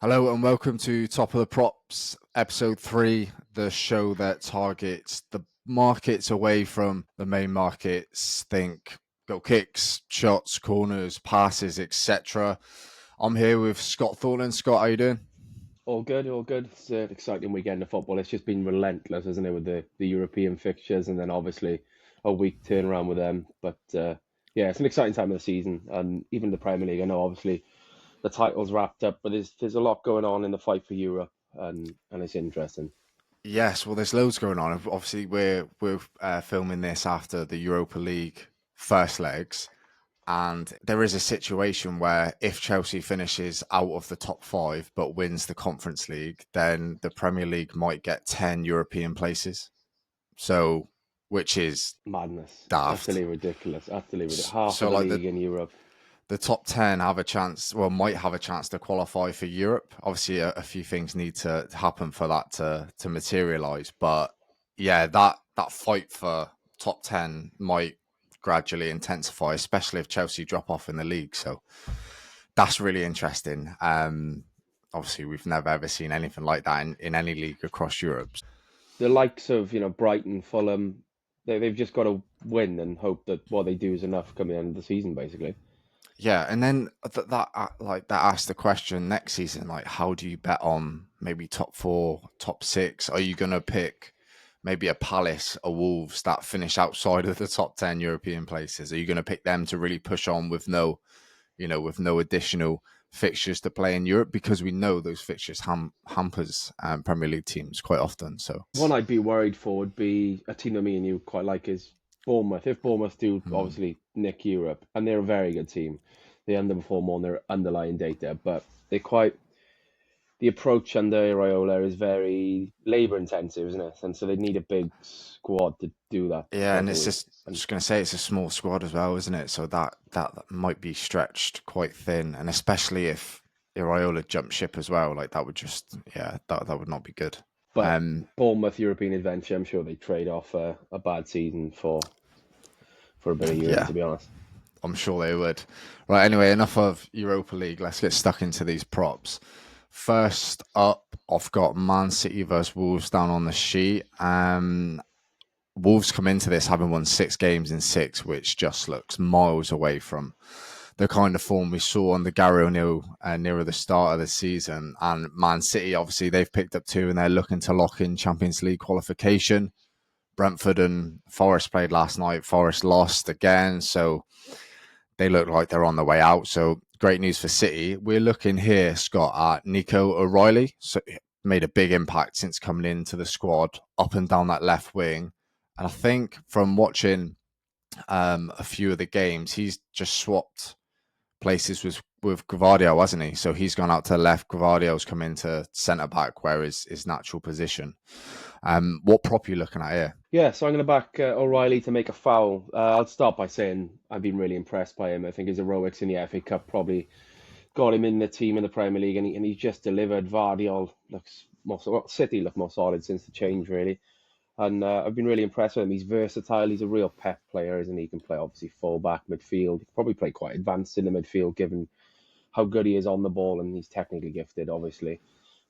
Hello and welcome to Top of the Props, episode 3, the show that targets the markets away from the main markets. Think goal kicks, shots, corners, passes, etc. I'm here with Scott Thornton. Scott, how you doing? All good, all good. It's an exciting weekend of football. It's just been relentless, isn't it, with the European fixtures and then obviously a week turnaround with them. But yeah, it's an exciting time of the season, and even the Premier League. I know obviously the title's wrapped up, but there's a lot going on in the fight for Europe, and it's interesting. Yes, well, there's loads going on. Obviously, we're filming this after the Europa League first legs. And there is a situation where if Chelsea finishes out of the top 5 but wins the Conference League, then the Premier League might get 10 European places. So, which is Madness, daft. utterly ridiculous, utterly ridiculous. Half So, of the like league in Europe. the top 10 have a chance, well, might have a chance to qualify for Europe. Obviously, a few things need to happen for that to materialize. But yeah, that fight for top 10 might gradually intensify, especially if Chelsea drop off in the league. So, that's really interesting. Obviously, we've never ever seen anything like that in any league across Europe. The likes of Brighton, Fulham, they've just got to win and hope that what they do is enough coming the end of the season, basically. Yeah, and then that asks the question next season, like how do you bet on maybe top 4, top 6? Are you gonna pick maybe a Palace, a Wolves that finish outside of the top 10 European places? Are you gonna pick them to really push on with no additional fixtures to play in Europe, because we know those fixtures hampers Premier League teams quite often. So, One I'd be worried for would be a team that me and you quite like is Bournemouth. If Bournemouth do mm, obviously nick Europe, and they're a very good team, they underperform on their underlying data, but they're quite the approach under Raiola is very labour intensive, isn't it? And so they need a big squad to do that yeah, and it's properly. just I'm And just gonna say it's a small squad as well, isn't it? So that might be stretched quite thin, and especially if Iraola jump ship as well, like that would just that would not be good. but Um, Bournemouth European adventure, I'm sure they trade off a bad season for a bit of Europe, yeah, to be honest. I'm sure they would. Right, anyway, enough of Europa League. Let's get stuck into these props. First up, I've got Man City versus Wolves down on the sheet. Wolves come into this having won 6 games in 6, which just looks miles away from the kind of form we saw on the Gary O'Neill nearer the start of the season. And Man City, obviously, they've picked up 2 and they're looking to lock in Champions League qualification. Brentford and Forest played last night. Forest lost again, so they look like they're on the way out. So great news for City. We're looking here, Scott, at Nico O'Reilly. So made a big impact since coming into the squad, up and down that left wing. And I think from watching a few of the games, he's just swapped places with Gvardiol, wasn't he? So he's gone out to the left. Gvardiol's come into centre back, where his natural position. What prop are you looking at here? Yeah, so I'm going to back O'Reilly to make a foul. I'll start by saying I've been really impressed by him. I think his heroics in the FA Cup probably got him in the team in the Premier League, and he's just delivered. Vardiol looks City look more solid since the change, really. And I've been really impressed with him. He's versatile. He's a real pep player, isn't he? He can play obviously full back, midfield. He can probably play quite advanced in the midfield, given how good he is on the ball, and he's technically gifted, obviously.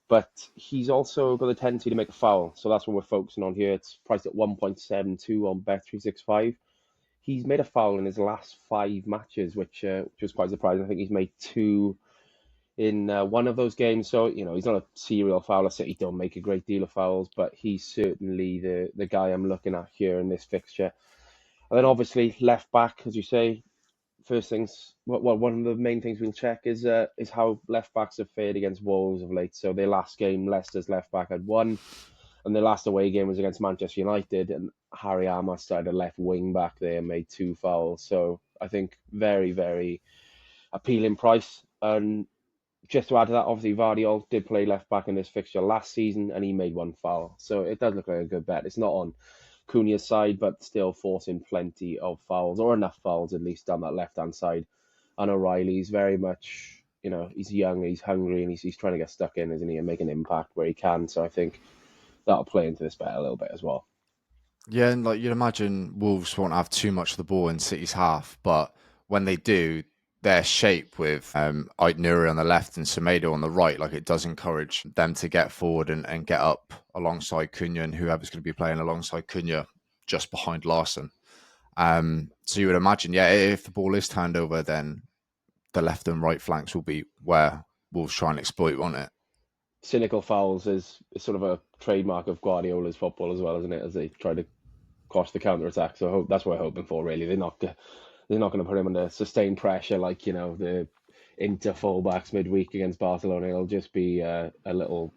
But he's also got the tendency to make a foul. So that's what we're focusing on here. It's priced at 1.72 on Bet365. He's made a foul in his last 5 matches, which was quite surprising. I think he's made 2 in one of those games. So, he's not a serial fouler. City don't make a great deal of fouls, but he's certainly the guy I'm looking at here in this fixture. And then obviously left back, as you say, first things, well, one of the main things we'll check is how left backs have fared against Wolves of late. So their last game, Leicester's left back had won, and their last away game was against Manchester United, and Harry Armour started left wing back there and made 2 fouls. So I think very, very appealing price. And just to add to that, obviously Vardiol did play left back in this fixture last season, and he made 1 foul. So it does look like a good bet. It's not on Cunha's side, but still forcing plenty of fouls, or enough fouls at least, down that left-hand side. And O'Reilly's very much, he's young, he's hungry, and he's trying to get stuck in, isn't he, and make an impact where he can. So I think that'll play into this bet a little bit as well. Yeah, and like you'd imagine, Wolves won't have too much of the ball in City's half, but when they do, their shape with Ait Nuri on the left and Semedo on the right, like it does encourage them to get forward and get up alongside Cunha and whoever's going to be playing alongside Cunha just behind Larson. So you would imagine, yeah, if the ball is turned over, then the left and right flanks will be where Wolves try and exploit, won't it? Cynical fouls is sort of a trademark of Guardiola's football as well, isn't it? As they try to quash the counter attack. So that's what I'm hoping for. Really, they're not going to put him under sustained pressure like the Inter fullbacks midweek against Barcelona. It'll just be a little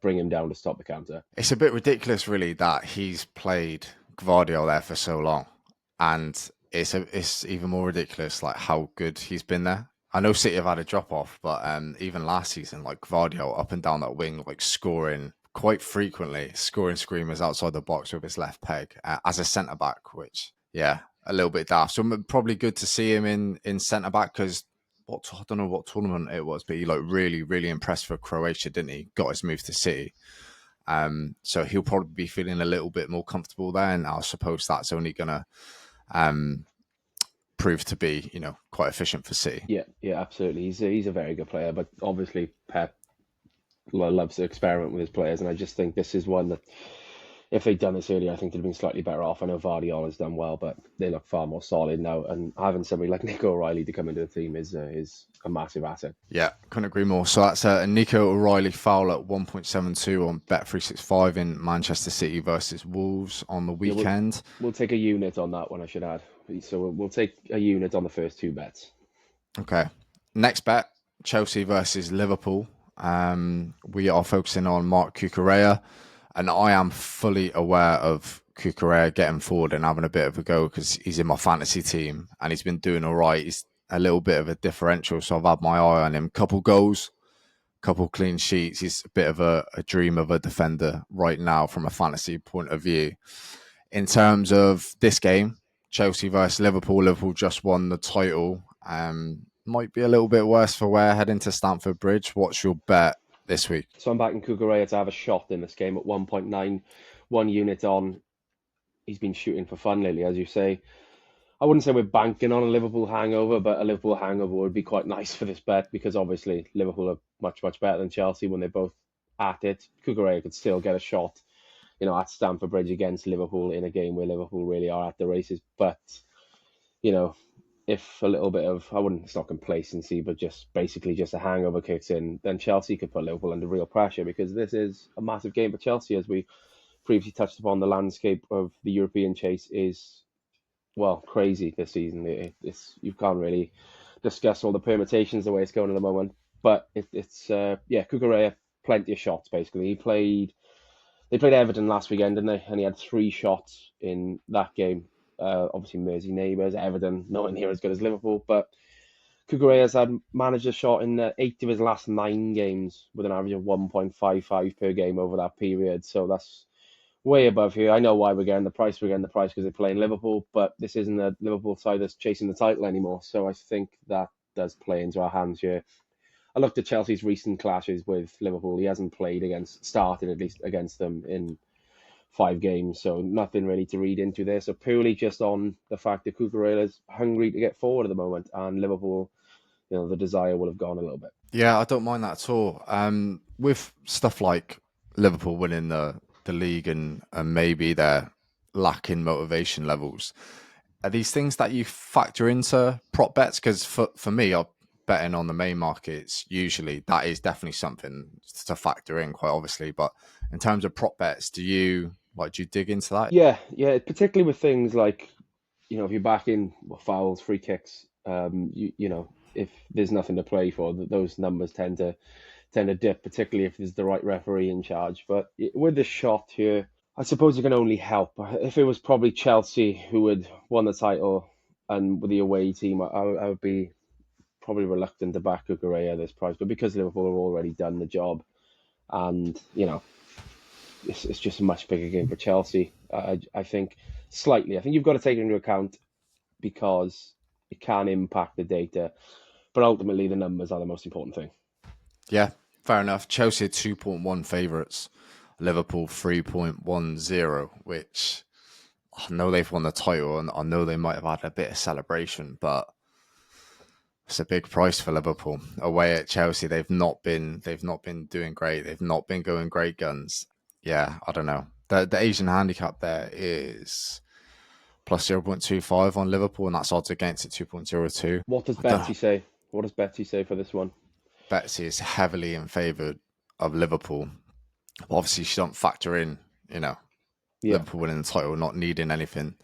bring him down to stop the counter. It's a bit ridiculous, really, that he's played Gvardiol there for so long, and it's even more ridiculous like how good he's been there. I know City have had a drop off, but even last season, like Gvardiol up and down that wing, like scoring quite frequently, scoring screamers outside the box with his left peg as a centre back, which a little bit daft. So probably good to see him in centre back because I don't know what tournament it was, but he like really, really impressed for Croatia, didn't he? Got his move to City. So he'll probably be feeling a little bit more comfortable there, and I suppose that's only going to prove to be, quite efficient for City. Yeah, absolutely. He's a very good player, but obviously Pep loves to experiment with his players, and I just think this is one that if they'd done this earlier, I think they'd have been slightly better off. I know Vardy has done well, but they look far more solid now. And having somebody like Nico O'Reilly to come into the team is a massive asset. Yeah, couldn't agree more. So that's a Nico O'Reilly foul at 1.72 on Bet365 in Manchester City versus Wolves on the weekend. Yeah, we'll take a unit on that one, I should add. So we'll take a unit on the first two bets. Okay. Next bet, Chelsea versus Liverpool. We are focusing on Marc Cucurella. And I am fully aware of Cucurella getting forward and having a bit of a go because he's in my fantasy team and he's been doing all right. He's a little bit of a differential, so I've had my eye on him. Couple goals, couple clean sheets. He's a bit of a dream of a defender right now from a fantasy point of view. In terms of this game, Chelsea versus Liverpool. Liverpool just won the title. Might be a little bit worse for wear heading to Stamford Bridge. What's your bet this week? So I'm backing Cucurella to have a shot in this game at 1.9, 1 unit on. He's been shooting for fun lately, as you say. I wouldn't say we're banking on a Liverpool hangover, but a Liverpool hangover would be quite nice for this bet because obviously Liverpool are much, much better than Chelsea when they're both at it. Cucurella could still get a shot, at Stamford Bridge against Liverpool in a game where Liverpool really are at the races. But, if a little bit of, it's not complacency, but just basically just a hangover kicks in, then Chelsea could put Liverpool under real pressure because this is a massive game for Chelsea. As we previously touched upon, the landscape of the European chase is, crazy this season. You can't really discuss all the permutations the way it's going at the moment, but it's Cucurella, plenty of shots basically. They played Everton last weekend, didn't they? And he had 3 shots in that game. Obviously, Mersey neighbours, Everton, nowhere near as good as Liverpool, but Cucurella's had managed a shot in 8 of his last 9 games with an average of 1.55 per game over that period. So that's way above here. I know why we're getting the price. We're getting the price because they're playing Liverpool, but this isn't a Liverpool side that's chasing the title anymore. So I think that does play into our hands here. I looked at Chelsea's recent clashes with Liverpool. He hasn't started at least against them in 5 games, so nothing really to read into there. So purely just on the fact that Cucurella's hungry to get forward at the moment, and Liverpool, the desire will have gone a little bit. Yeah, I don't mind that at all. With stuff like Liverpool winning the league and maybe they're lacking motivation levels, are these things that you factor into prop bets? Because for me, I'm betting on the main markets. Usually, that is definitely something to factor in, quite obviously. But in terms of prop bets, do you dig into that? Yeah, particularly with things like, if you're backing fouls, free kicks, if there's nothing to play for, those numbers tend to dip, particularly if there's the right referee in charge. But with this shot here, I suppose it can only help. If it was probably Chelsea who had won the title and with the away team, I would be probably reluctant to back Cucurella at this price. But because Liverpool have already done the job, and it's just a much bigger game for Chelsea. I think slightly. I think you've got to take it into account because it can impact the data, but ultimately the numbers are the most important thing. Yeah, fair enough. Chelsea are 2.1 favourites, Liverpool 3.10, which I know they've won the title and I know they might have had a bit of celebration, but It's a big price for Liverpool. Away at Chelsea, they've not been doing great. They've not been going great guns. Yeah, I don't know. The Asian handicap there is plus 0.25 on Liverpool, and that's odds against at 2.02. What does I don't know. Betsy say? What does Betsy say for this one? Betsy is heavily in favour of Liverpool. But obviously, she don't factor in, Yeah, Liverpool winning the title, not needing anything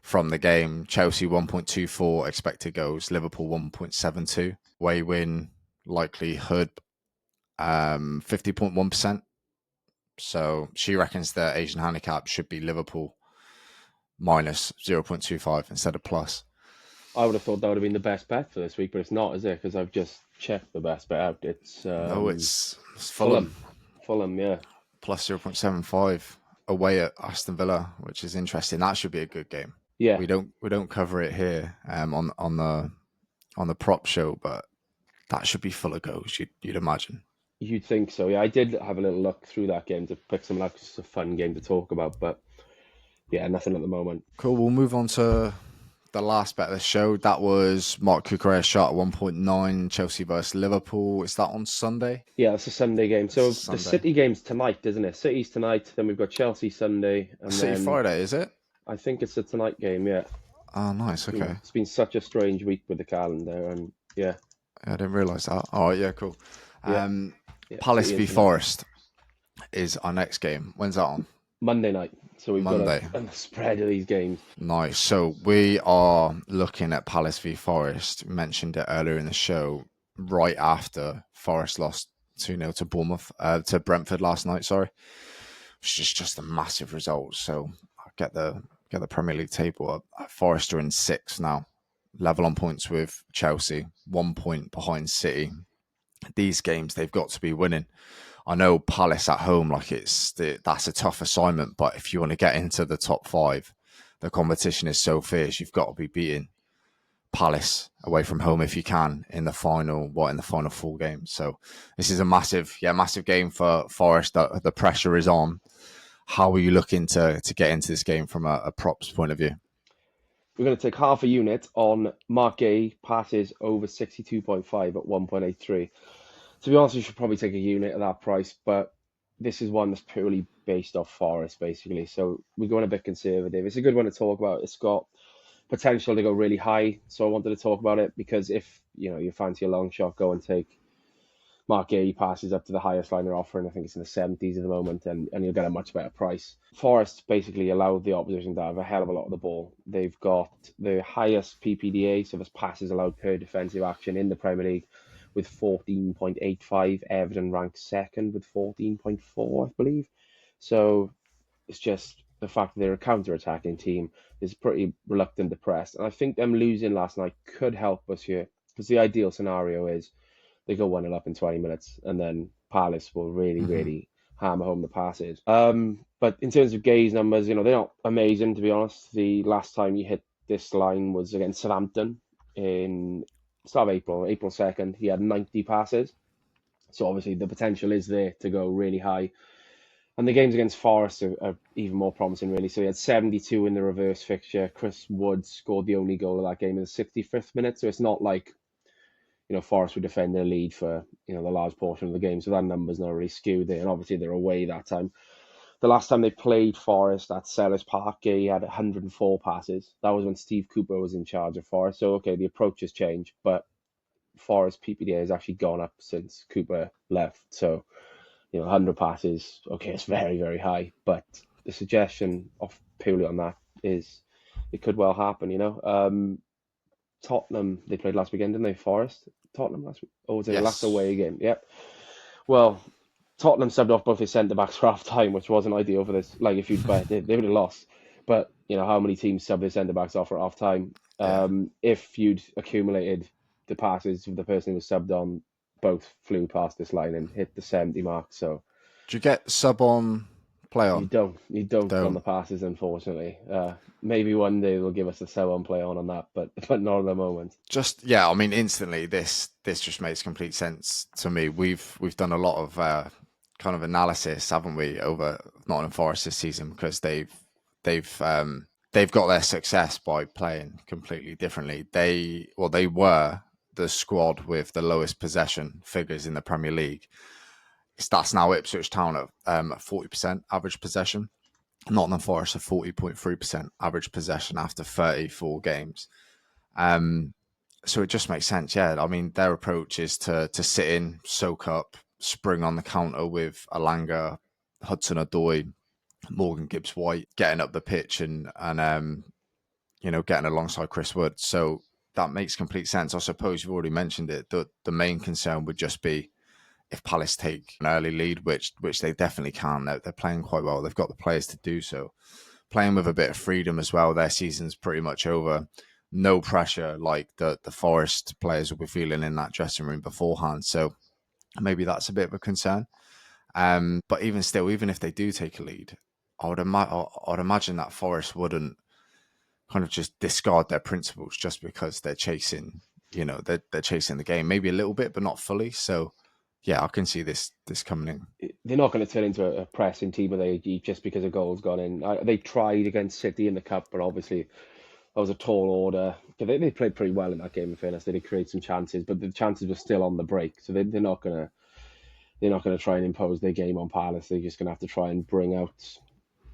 from the game. Chelsea 1.24 expected goals, Liverpool 1.72. Way win likelihood 50.1%. So she reckons the Asian handicap should be Liverpool minus 0.25 instead of plus. I would have thought that would have been the best bet for this week, but it's not, is it? Because I've just checked the best bet out. It's No, it's Fulham. Fulham Fulham, yeah. plus 0.75 away at Aston Villa, which is interesting. That should be a good game. Yeah, We don't cover it here on the prop show, but that should be full of goals. You'd imagine. you'd think so. Yeah, I did have a little look through that game to pick some like it's a fun game to talk about, but yeah, nothing at the moment. Cool. We'll move on to the last bet of the show. That was Mark Cucurella's shot at 1.9, Chelsea versus Liverpool. Is that on Sunday? Yeah, it's a Sunday game. So It's the Sunday. City game's tonight, isn't it? City's tonight, then we've got Chelsea Sunday, and City then Friday, is it? I think it's a tonight game, yeah. Oh, nice. Okay. It's been such a strange week with the calendar, and yeah, I didn't realise that. All right, yeah, cool. yeah, yeah. Palace City v and tonight. Forest is our next game. When's that on? Monday night. So we've got Monday. a spread of these games. Nice. So we are looking at Palace v Forest. We mentioned it earlier in the show, right after Forest lost 2-0 to Bournemouth, to Brentford last night, sorry. Which is just a massive result. So I'll get the Premier League table up. Forest are in 6th now, level on points with Chelsea, 1 point behind City. These games they've got to be winning. I know Palace at home, that's a tough assignment, but if you want to get into the top 5, the competition is so fierce. You've got to be beating Palace away from home if you can in the final 4 games. So this is a massive game for Forest. The pressure is on. How are you looking to get into this game from a props point of view? We're going to take half a unit on Mark Gay passes over 62.5 at 1.83. To be honest, you should probably take a unit at that price, but this is one that's purely based off Forest, basically. So we're going a bit conservative. It's a good one to talk about. It's got potential to go really high, so I wanted to talk about it because if you fancy a long shot, go and take Mark Gay passes up to the highest line they're offering. I think it's in the 70s at the moment, and you'll get a much better price. Forest basically allowed the opposition to have a hell of a lot of the ball. They've got the highest PPDA, so that's passes allowed per defensive action in the Premier League, with 14.85. Everton ranked second with 14.4, I believe. So it's just the fact that they're a counter-attacking team is pretty reluctant to press. And I think them losing last night could help us here, because the ideal scenario is they go 1-0 up in 20 minutes, and then Palace will really, really hammer home the passes. But in terms of Gay's numbers, they're not amazing, to be honest. The last time he hit this line was against Southampton in start of April 2nd. He had 90 passes. So obviously the potential is there to go really high. And the games against Forest are even more promising, really. So he had 72 in the reverse fixture. Chris Wood scored the only goal of that game in the 65th minute. So it's not like Forest would defend their lead for, the large portion of the game. So that number's not really skewed there. And obviously they're away that time. The last time they played Forest at Selhurst Park, he had 104 passes. That was when Steve Cooper was in charge of Forest. So, okay, the approach has changed, but Forest PPDA has actually gone up since Cooper left. So, 100 passes, okay, it's very, very high. But the suggestion of purely on that is it could well happen, Tottenham, they played last weekend, didn't they? Forest? Tottenham last week? Or was it the last away game? Yep. Well, Tottenham subbed off both his centre-backs for half-time, which wasn't ideal for this. Like, if you'd bet, they would have lost. But, how many teams sub their centre-backs off at half-time? If you'd accumulated the passes of the person who was subbed on, both flew past this line and hit the 70 mark. So, do you get sub on, play on? You don't on the passes, unfortunately. Maybe one day they'll give us a sub on, play on that, but not at the moment. Instantly, this just makes complete sense to me. We've done a lot of kind of analysis, haven't we, over Nottingham Forest this season, because they've got their success by playing completely differently. They were the squad with the lowest possession figures in the Premier League. That's now Ipswich Town at 40% average possession. Nottingham Forest at 40.3% average possession after 34 games. So it just makes sense. Yeah, I mean, their approach is to sit in, soak up, spring on the counter with Alanga, Hudson-Odoi, Morgan Gibbs-White, getting up the pitch and getting alongside Chris Wood. So that makes complete sense. I suppose you've already mentioned it. The main concern would just be if Palace take an early lead, which they definitely can. They're playing quite well. They've got the players to do so. Playing with a bit of freedom as well. Their season's pretty much over. No pressure like the Forest players will be feeling in that dressing room beforehand. So maybe that's a bit of a concern. But even still, even if they do take a lead, I'd imagine that Forest wouldn't kind of just discard their principles just because they're chasing, they're chasing the game. Maybe a little bit, but not fully. So yeah, I can see this coming in. They're not going to turn into a pressing team of AG just because a goal's gone in. They tried against City in the Cup, but obviously that was a tall order. They played pretty well in that game, in fairness. They did create some chances, but the chances were still on the break. So they're not going to try and impose their game on Palace. They're just going to have to try and bring out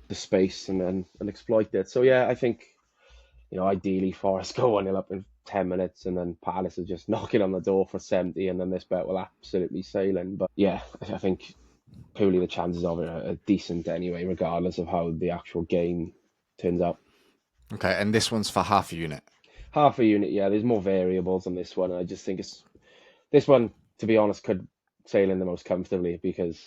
the space and exploit it. So yeah, I think, ideally Forest go 1-0 up in 10 minutes and then Palace are just knocking on the door for 70 and then this bet will absolutely sail in. But yeah, I think purely the chances of it are decent anyway, regardless of how the actual game turns out. Okay, and this one's for half a unit. Half a unit, yeah. There's more variables on this one. And I just think this one, to be honest, could sail in the most comfortably because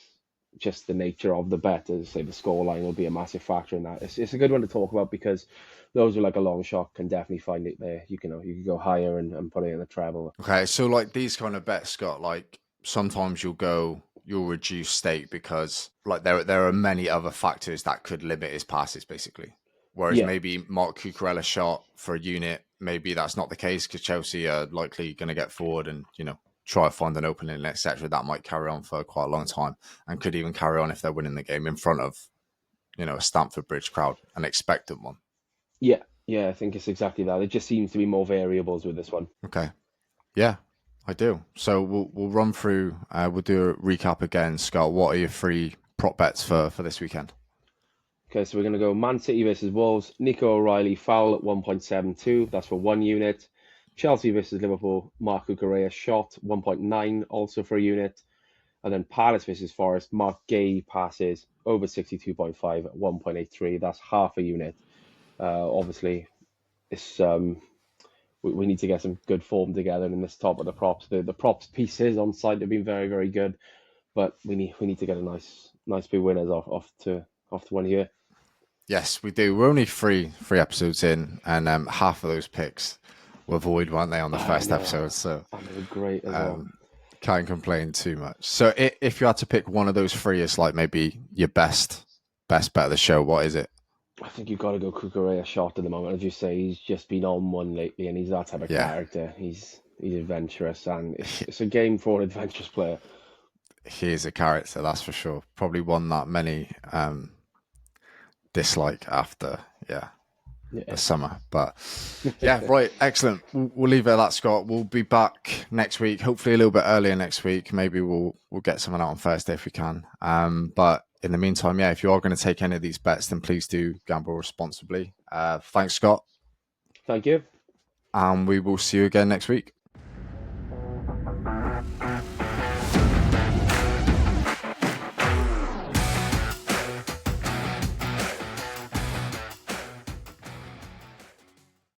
just the nature of the bet, as say the scoreline will be a massive factor in that. It's a good one to talk about because those who like a long shot can definitely find it there. You can go higher and put it in the treble. Okay, so like these kind of bets, Scott, like sometimes you'll reduce stake because like there are many other factors that could limit his passes basically. Whereas maybe Mark Cucurella shot for a unit, maybe that's not the case because Chelsea are likely going to get forward and try to find an opening, etc. That might carry on for quite a long time and could even carry on if they're winning the game in front of a Stamford Bridge crowd, an expectant one. Yeah, I think it's exactly that. It just seems to be more variables with this one. Okay, yeah, I do. So we'll run through. We'll do a recap again, Scott. What are your free prop bets for this weekend? Okay, so we're going to go Man City versus Wolves. Nico O'Reilly foul at 1.72. That's for 1 unit. Chelsea versus Liverpool. Marc Cucurella shot 1.9, also for a unit. And then Palace versus Forest. Mark Gay passes over 62.5 at 1.83. That's half a unit. Obviously, it's we need to get some good form together in this top of the props. The props pieces on site have been very, very good, but we need to get a nice big winners off to one here. Yes, we do. We're only three episodes in, and half of those picks were void, weren't they, on the first episode? So and they were great as well. Can't complain too much. So if you had to pick one of those three as like maybe your best bet of the show, what is it? I think you've got to go Cucurella shot at the moment. As you say, he's just been on one lately, and he's that type of character. He's adventurous, and it's a game for an adventurous player. He is a character, that's for sure. Probably one that many dislike after the summer. But yeah, right, excellent. We'll leave it at that, Scott. We'll be back next week, hopefully a little bit earlier next week. Maybe we'll get someone out on Thursday if we can. But in the meantime, if you are going to take any of these bets, then please do gamble responsibly. Thanks, Scott. Thank you. And we will see you again next week.